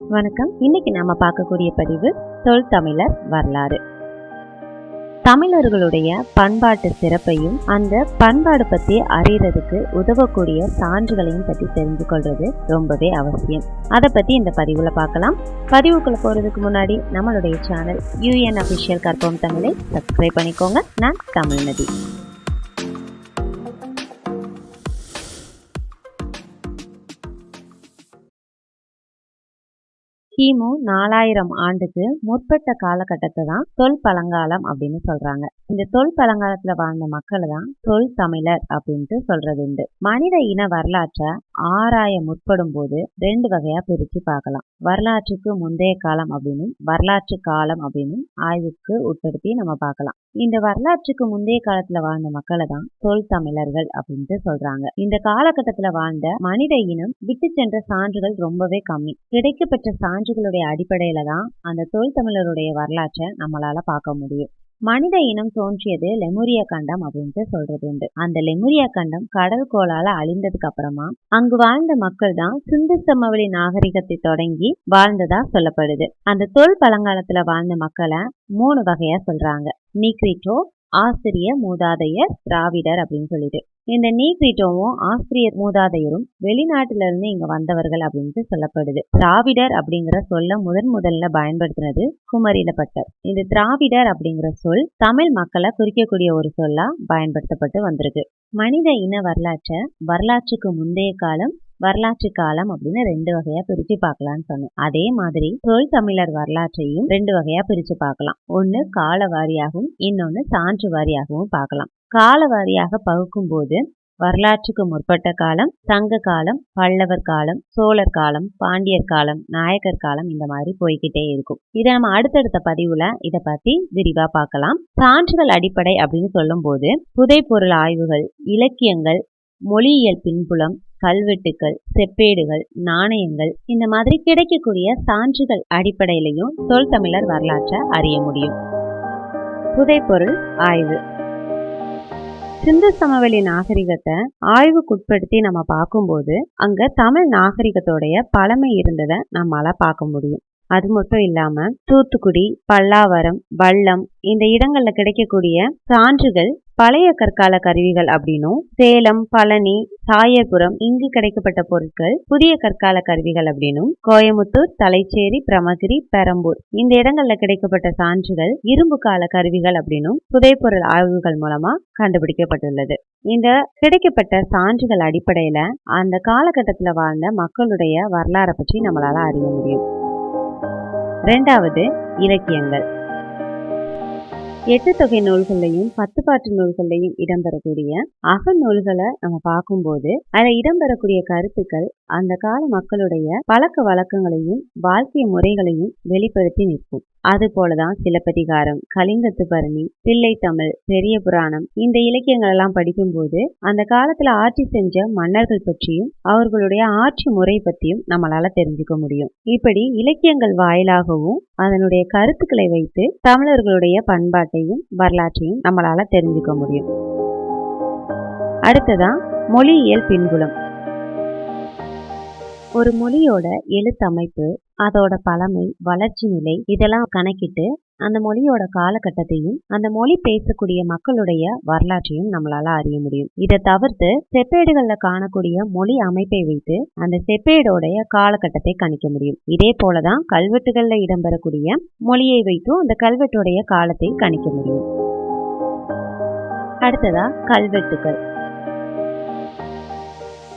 வணக்கம். இன்னைக்கு நாம பார்க்கக்கூடிய பதிவு தொல் தமிழர் வரலாறு. தமிழர்களுடைய பண்பாட்டு சிறப்பையும் அந்த பண்பாடு பத்தி அறியறதுக்கு உதவக்கூடிய சான்றுகளையும் பத்தி தெரிஞ்சு கொள்றது ரொம்பவே அவசியம். அதை பத்தி இந்த பதிவுல பார்க்கலாம். பதிவுக்குள்ள போறதுக்கு முன்னாடி நம்மளுடைய சேனல் UN Official கற்போம் தமிழை சப்ஸ்கிரைப் பண்ணிக்கோங்க. நான் தமிழ்நதி. கிமு 4000 ஆண்டுக்கு முற்பட்ட காலகட்டத்தை தான் தொல் பழங்காலம் அப்படின்னு சொல்றாங்க. இந்த தொல் பழங்காலத்துல வாழ்ந்த மக்களை தான் தொல் தமிழர் அப்படின்ட்டு சொல்றது உண்டு. மனித இன வரலாற்றை ஆராய முற்படும் போது 2 வகையா பிரிச்சு பார்க்கலாம். வரலாற்றுக்கு முந்தைய காலம் அப்படின்னும் வரலாற்று காலம் அப்படின்னும் ஆய்வுக்கு உட்படுத்தி நம்ம பார்க்கலாம். இந்த வரலாற்றுக்கு முந்தைய காலத்துல வாழ்ந்த மக்களை தான் தொல் தமிழர்கள் அப்படின்ட்டு சொல்றாங்க. இந்த காலகட்டத்துல வாழ்ந்த மனித இனம் விட்டு சென்ற சான்றுகள் ரொம்பவே கம்மி. கிடைக்கப்பெற்ற சான்றுகளுடைய அடிப்படையில தான் அந்த தொல் தமிழருடைய வரலாற்றை நம்மளால பார்க்க முடியும். மனித இனம் தோன்றியது லெமுரியா கண்டம் அப்படின்ட்டு சொல்றது உண்டு. அந்த லெமுரியா கண்டம் கடல் கோளால அழிந்ததுக்கு அப்புறமா அங்கு வாழ்ந்த மக்கள் தான் சிந்து சமவெளி நாகரிகத்தை தொடங்கி வாழ்ந்ததா சொல்லப்படுது. அந்த தொல் பழங்காலத்துல வாழ்ந்த மக்களை 3 வகையா சொல்றாங்க. நீக்ரிட்டோ, ஆசிரிய மூதாதையர், திராவிடர் அப்படின்னு சொல்லிட்டு. இந்த நீக்ரிட்டோவும் ஆசிரியர் மூதாதையரும் வெளிநாட்டுல இருந்து இங்க வந்தவர்கள் அப்படின்ட்டு சொல்லப்படுது. திராவிடர் அப்படிங்கிற சொல்ல முதல்ல பயன்படுத்தினது குமரிலப்பட்டர். இந்த திராவிடர் அப்படிங்கிற சொல் தமிழ் மக்களை குறிக்கக்கூடிய ஒரு சொல்லா பயன்படுத்தப்பட்டு வந்திருக்கு. மனித இன வரலாற்றை வரலாற்றுக்கு முந்தைய காலம், வரலாற்று காலம் அப்படின்னு 2 வகையா பிரிச்சு பார்க்கலாம்னு சொன்னேன். அதே மாதிரி தொல் தமிழர் வரலாற்றையும் 2 வகையா பிரிச்சு பார்க்கலாம். ஒண்ணு கால வாரியாகவும் இன்னொன்னு சான்று வாரியாகவும் பார்க்கலாம். கால வாரியாக பகுக்கும் போது வரலாற்றுக்கு முற்பட்ட காலம், சங்க காலம், பல்லவர் காலம், சோழர் காலம், பாண்டியர் காலம், நாயக்கர் காலம் இந்த மாதிரி போய்கிட்டே இருக்கும். இதை நம்ம அடுத்தடுத்த பதிவுல இதை பத்தி விரிவா பார்க்கலாம். சான்றுகள் அடிப்படை அப்படின்னு சொல்லும் போது புதைப்பொருள் ஆய்வுகள், இலக்கியங்கள், மொழியியல் பின்புலம், கல்வெட்டுக்கள், செப்பேடுகள், நாணயங்கள் இந்த மாதிரி கிடைக்கக்கூடிய சான்றுகள் அடிப்படையிலையும் தொல் தமிழர் வரலாற்றை அறிய முடியும். புதைப்பொருள் ஆய்வு. சிந்து சமவெளி நாகரிகத்தை ஆய்வுக்குட்படுத்தி நம்ம பார்க்கும்போது அங்க தமிழ் நாகரிகத்தோடைய பழமை இருந்ததை நம்மளால பார்க்க முடியும். அது மட்டும் இல்லாம தூத்துக்குடி, பல்லாவரம், வல்லம் இந்த இடங்கள்ல கிடைக்கக்கூடிய சான்றுகள் பழைய கற்கால கருவிகள் அப்படின்னும், சேலம், பழனி, சாயர்புரம் இங்கு கிடைக்கப்பட்ட பொருட்கள் புதிய கற்கால கருவிகள் அப்படின்னும், கோயமுத்தூர், தலைச்சேரி, பிரமகிரி, பெரம்பூர் இந்த இடங்கள்ல கிடைக்கப்பட்ட சான்றுகள் இரும்பு கால கருவிகள் அப்படின்னும் புதைப்பொருள் ஆய்வுகள் மூலமா கண்டுபிடிக்கப்பட்டுள்ளது. இந்த கிடைக்கப்பட்ட சான்றுகள் அடிப்படையில அந்த காலகட்டத்துல வாழ்ந்த மக்களுடைய வரலாறை பற்றி நம்மளால அறிய முடியும். 2வது இலக்கியங்கள். 8 தொகை நூல்களையும் 10 பாட்டு நூல்களையும் இடம்பெறக்கூடிய அகநூல்களை நம்ம பார்க்கும்போது அதில் இடம்பெறக்கூடிய கருத்துக்கள் அந்த கால மக்களுடைய பழக்க வழக்கங்களையும் வாழ்க்கை முறைகளையும் வெளிப்படுத்தி நிற்கும். அது போலதான் சிலப்பதிகாரம், கலிங்கத்து பரணி, பிள்ளை தமிழ், பெரிய புராணம் இந்த இலக்கியங்கள் எல்லாம் படிக்கும்போது அந்த காலத்துல ஆட்சி செஞ்ச மன்னர்கள் பற்றியும் அவர்களுடைய ஆட்சி முறை பற்றியும் நம்மளால தெரிஞ்சுக்க முடியும். இப்படி இலக்கியங்கள் வாயிலாகவும் அதனுடைய கருத்துக்களை வைத்து தமிழர்களுடைய பண்பாட்டையும் வரலாற்றையும் நம்மளால தெரிஞ்சுக்க முடியும். அடுத்ததான் மொழியியல் பின்புலம். ஒரு மொழியோட எழுத்தமைப்பு, அதோட பழமை, வளர்ச்சி நிலை இதெல்லாம் கணக்கிட்டு அந்த மொழியோட காலகட்டத்தையும் அந்த மொழி பேசக்கூடிய மக்களுடைய வரலாற்றையும் நம்மளால அறிய முடியும். இதை தவிர்த்து செப்பேடுகள்ல காணக்கூடிய மொழி அமைப்பை வைத்து அந்த செப்பேடோடைய காலகட்டத்தை கணிக்க முடியும். இதே போலதான் கல்வெட்டுகள்ல இடம்பெறக்கூடிய மொழியை வைத்தும் அந்த கல்வெட்டுடைய காலத்தை கணிக்க முடியும். அடுத்ததா கல்வெட்டுகள்.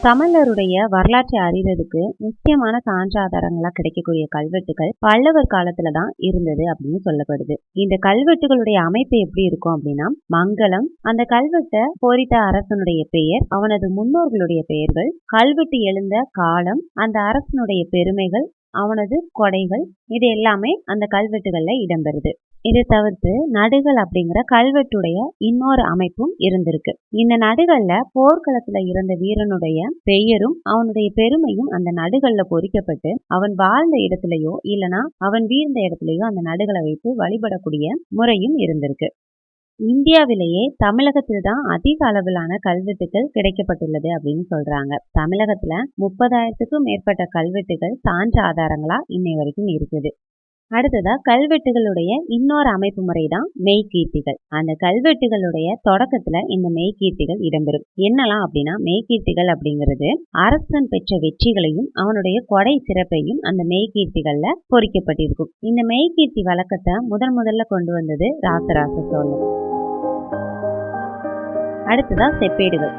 தமிழருடைய வரலாற்றை அறிவதற்கு முக்கியமான சான்றாதாரங்களா கிடைக்கக்கூடிய கல்வெட்டுகள் பல்லவர் காலத்துல தான் இருந்தது அப்படின்னு சொல்லப்படுது. இந்த கல்வெட்டுகளுடைய அமைப்பு எப்படி இருக்கும் அப்படின்னா, மங்களம், அந்த கல்வெட்டை பொறித்த அரசனுடைய பெயர், அவனது முன்னோர்களுடைய பெயர்கள், கல்வெட்டு எழுந்த காலம், அந்த அரசனுடைய பெருமைகள், அவனது கொடைகள் இது எல்லாமே அந்த கல்வெட்டுகள்ல இடம்பெறுது. இதை தவிர்த்து நடுகள் அப்படிங்கிற கல்வெட்டுடைய இன்னொரு அமைப்பும் இருந்திருக்கு. இந்த நடுகள்ல போர்க்களத்துல இருந்த வீரனுடைய பெயரும் அவனுடைய பெருமையும் அந்த நடுகள்ல பொறிக்கப்பட்டு அவன் வாழ்ந்த இடத்துலயோ இல்லனா அவன் வீழ்ந்த இடத்துலயோ அந்த நடுகளை வைத்து வழிபடக்கூடிய முறையும் இருந்திருக்கு. இந்தியாவிலேயே தமிழகத்தில் தான் அதிக அளவிலான கல்வெட்டுகள் கிடைக்கப்பட்டுள்ளது அப்படின்னு சொல்றாங்க. தமிழகத்துல 30,000க்கும் மேற்பட்ட கல்வெட்டுகள் சான்று ஆதாரங்களா இன்னை வரைக்கும் இருக்குது. அடுத்ததா கல்வெட்டுகளுடைய இன்னொரு அமைப்பு முறை தான் மெய்கீர்த்திகள். அந்த கல்வெட்டுகளுடைய தொடக்கத்துல இந்த மெய்கீர்த்திகள் இடம்பெறும். என்னலாம் அப்படின்னா, மெய்கீர்த்திகள் அப்படிங்கிறது அரசன் பெற்ற வெற்றிகளையும் அவனுடைய கொடை சிறப்பையும் அந்த மெய்கீர்த்திகள்ல பொறிக்கப்பட்டிருக்கும். இந்த மெய்கீர்த்தி வழக்கத்தை முதல்ல கொண்டு வந்தது ராசராச சோழன். அடுத்ததா செப்பேடுகள்.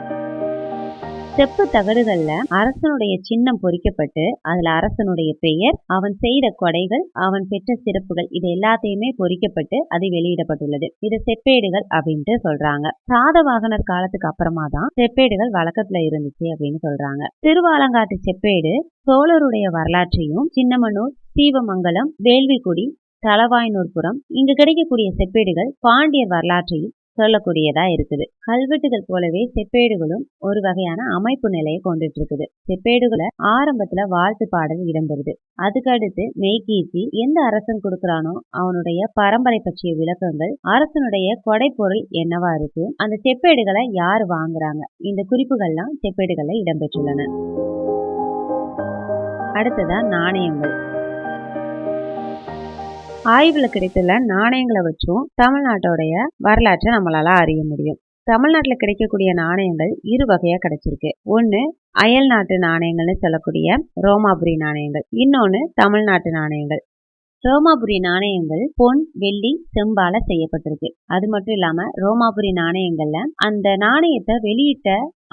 செப்பு தகடுகள்ல அரசனுடைய சின்னம் பொறிக்கப்பட்டு அதுல அரசனுடைய பெயர், அவன் செய்த கொடைகள், அவன் பெற்ற சிறப்புகள் இது எல்லாத்தையுமே பொறிக்கப்பட்டு அது வெளியிடப்பட்டுள்ளது. இது செப்பேடுகள் அப்படின்ட்டு சொல்றாங்க. சாதவாகனர் காலத்துக்கு அப்புறமா தான் செப்பேடுகள் வழக்கத்துல இருந்துச்சு அப்படின்னு சொல்றாங்க. திருவாலங்காட்டு செப்பேடு சோழருடைய வரலாற்றையும், சின்னமனூர், சீவமங்கலம், வேள்விக்குடி, தளவாய்நூர்புரம் இங்கு கிடைக்கக்கூடிய செப்பேடுகள் பாண்டியர் வரலாற்றையும் சொல்லக்கூடியதா இருக்குது. கல்வெட்டுகள் போலவே செப்பேடுகளும் ஒரு வகையான அமைப்பு நிலையை கொண்டுட்டு இருக்குது. செப்பேடுகளை ஆரம்பத்துல வாழ்த்து பாடல் இடம்பெறுது. அதுக்கு அடுத்து மெய்கீர்த்தி, எந்த அரசன் கொடுக்கறானோ அவனுடைய பரம்பரை பற்றிய விளக்கங்கள், அரசனுடைய கொடைப்பொருள் என்னவா இருக்கு, அந்த செப்பேடுகளை யாரு வாங்குறாங்க, இந்த குறிப்புகள்லாம் செப்பேடுகள்ல இடம்பெற்றுள்ளன. அடுத்ததா நாணயங்கள். ஆய்வுல கிடைத்துள்ள நாணயங்களை வச்சும் தமிழ்நாட்டோடைய வரலாற்றை நம்மளால அறிய முடியும். தமிழ்நாட்டுல கிடைக்கக்கூடிய நாணயங்கள் இரு வகையா கிடைச்சிருக்கு. ஒண்ணு அயல் நாட்டு நாணயங்கள்னு சொல்லக்கூடிய ரோமாபுரி நாணயங்கள், இன்னொன்னு தமிழ்நாட்டு நாணயங்கள். ரோமாபுரி நாணயங்கள் பொன், வெள்ளி, செம்பால செய்யப்பட்டிருக்கு. அது மட்டும் இல்லாம ரோமாபுரி நாணயங்கள்ல அந்த நாணயத்தை வெளியிட்ட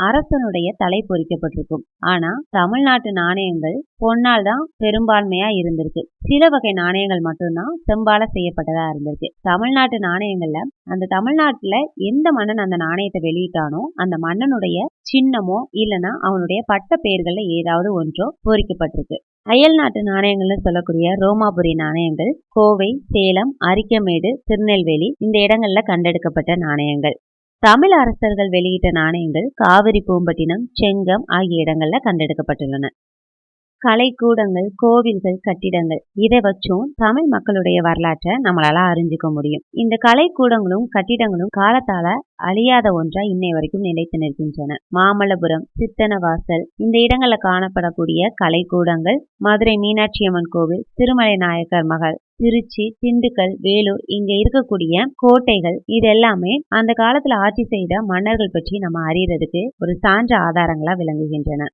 அரசனுடைய தலை பொறிக்கப்பட்டிருக்கும். ஆனா தமிழ்நாட்டு நாணயங்கள் பொன்னால் தான் பெரும்பான்மையா இருந்திருக்கு. சில வகை நாணயங்கள் மட்டும்தான் செம்பால செய்யப்பட்டதா இருந்திருக்கு. தமிழ்நாட்டு நாணயங்கள்ல அந்த தமிழ்நாட்டுல எந்த மன்னன் அந்த நாணயத்தை வெளியிட்டானோ அந்த மன்னனுடைய சின்னமோ இல்லைன்னா அவனுடைய பட்ட பெயர்கள்ல ஏதாவது ஒன்றோ பொறிக்கப்பட்டிருக்கு. அயல் நாட்டு நாணயங்கள்னு சொல்லக்கூடிய ரோமாபுரி நாணயங்கள் கோவை, சேலம், அரிக்கமேடு, திருநெல்வேலி இந்த இடங்கள்ல கண்டெடுக்கப்பட்ட நாணயங்கள். தமிழ் அரசர்கள் வெளியிட்ட நாணயங்கள் காவிரி பூம்பட்டினம், செங்கம் ஆகிய இடங்கள்ல கண்டெடுக்கப்பட்டுள்ளன. கலைக்கூடங்கள், கோவில்கள், கட்டிடங்கள் இதை வச்சும் தமிழ் மக்களுடைய வரலாற்றை நம்மளால அறிஞ்சுக்க முடியும். இந்த கலைக்கூடங்களும் கட்டிடங்களும் காலத்தால அழியாத ஒன்றா இன்னை வரைக்கும் நிலைத்து நிற்கின்றன. மாமல்லபுரம், சித்தனவாசல் இந்த இடங்கள்ல காணப்படக்கூடிய கலைக்கூடங்கள், மதுரை மீனாட்சி அம்மன் கோவில், திருமலை நாயக்கர் மகள், திருச்சி, திண்டுக்கல், வேலூர் இங்க இருக்கக்கூடிய கோட்டைகள் இது எல்லாமே அந்த காலத்துல ஆட்சி செய்த மன்னர்கள் பற்றி நம்ம அறியறதுக்கு ஒரு சான்று ஆதாரங்களா விளங்குகின்றன.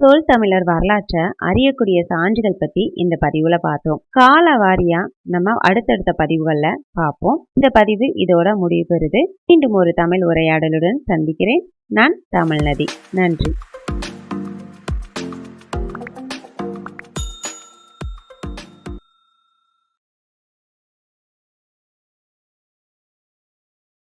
தொல் தமிழர் வரலாற்றை அறியக்கூடிய சான்றுகள் பத்தி இந்த பதிவுல பார்த்தோம். கால வாரியா நம்ம அடுத்தடுத்த பதிவுகள்ல பார்ப்போம். இந்த பதிவு இதோட முடிவு பெறுது. மீண்டும் ஒரு தமிழ் உரையாடலுடன் சந்திக்கிறேன். நான் தமிழ்நதி. நன்றி.